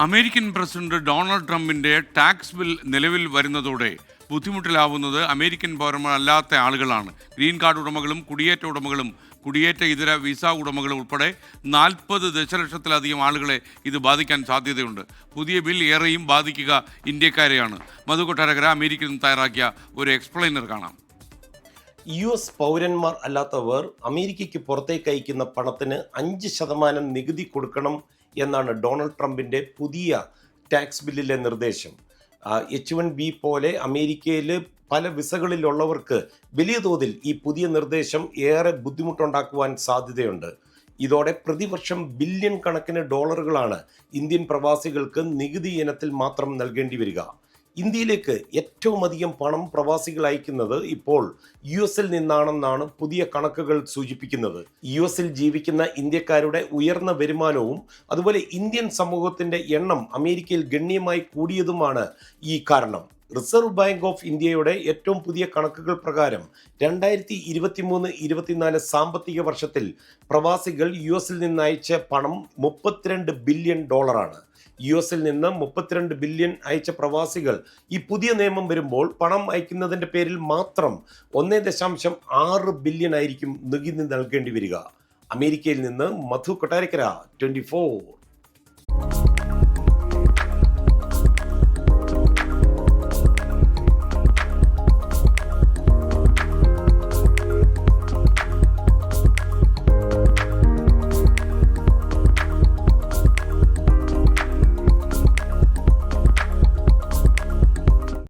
American president Donald ട്രംപിന്റെ tax bill നിലവിൽ വരുന്നതോടെ ബുദ്ധിമുട്ടിലാവുന്നത് അമേരിക്കൻ പൗരന്മാരല്ലാത്ത ആളുകളാണ്. ഗ്രീൻ കാർഡ് ഉടമകളും കുടിയേറ്റ ഉടമകളും കുടിയേറ്റ ഇതര വിസ ഉടമകളും ഉൾപ്പെടെ 40 ദശലക്ഷത്തിലധികം ആളുകളെ ഇത് ബാധിക്കാൻ സാധ്യതയുണ്ട്. പുതിയ ബിൽ ഏറെയും ബാധിക്കുക ഇന്ത്യക്കാരെയാണ്. മധു കൊട്ടാരക്കര അമേരിക്കയിൽ നിന്ന് തയ്യാറാക്കിയ ഒരു എക്സ്പ്ലെയിനർ കാണാം. US പൗരന്മാർ അല്ലാത്തവർ അമേരിക്കയ്ക്ക് പുറത്തേക്ക് അയക്കുന്ന പണത്തിന് 5% നികുതി കൊടുക്കണം എന്നാണ് ഡൊണാൾഡ് ട്രംപിൻ്റെ പുതിയ ടാക്സ് ബില്ലിലെ നിർദ്ദേശം. H1B പോലെ അമേരിക്കയിൽ പല വിസകളിലുള്ളവർക്ക് വലിയ തോതിൽ ഈ പുതിയ നിർദ്ദേശം ഏറെ ബുദ്ധിമുട്ടുണ്ടാക്കുവാൻ സാധ്യതയുണ്ട്. ഇതോടെ പ്രതിവർഷം ബില്യൺ കണക്കിന് ഡോളറുകളാണ് ഇന്ത്യൻ പ്രവാസികൾക്ക് നികുതി ഇനത്തിൽ മാത്രം നൽകേണ്ടി വരിക. ഇന്ത്യയിലേക്ക് ഏറ്റവും അധികം പണം പ്രവാസികൾ അയക്കുന്നത് ഇപ്പോൾ US നിന്നാണെന്നാണ് പുതിയ കണക്കുകൾ സൂചിപ്പിക്കുന്നത്. US ജീവിക്കുന്ന ഇന്ത്യക്കാരുടെ ഉയർന്ന വരുമാനവും അതുപോലെ ഇന്ത്യൻ സമൂഹത്തിന്റെ എണ്ണം അമേരിക്കയിൽ ഗണ്യമായി കൂടിയതുമാണ് ഈ കാരണം. റിസർവ് ബാങ്ക് ഓഫ് ഇന്ത്യയുടെ ഏറ്റവും പുതിയ കണക്കുകൾ പ്രകാരം 2023-24 സാമ്പത്തിക വർഷത്തിൽ പ്രവാസികൾ US നിന്ന് അയച്ച പണം $32 ബില്യൺ. US നിന്ന് 32 ബില്യൺ അയച്ച പ്രവാസികൾ ഈ പുതിയ നിയമം വരുമ്പോൾ പണം അയക്കുന്നതിൻ്റെ പേരിൽ മാത്രം 1.6 ബില്യൺ ആയിരിക്കും നികുതി നൽകേണ്ടി വരിക. അമേരിക്കയിൽ നിന്ന് മധു കൊട്ടാരക്കര, 24.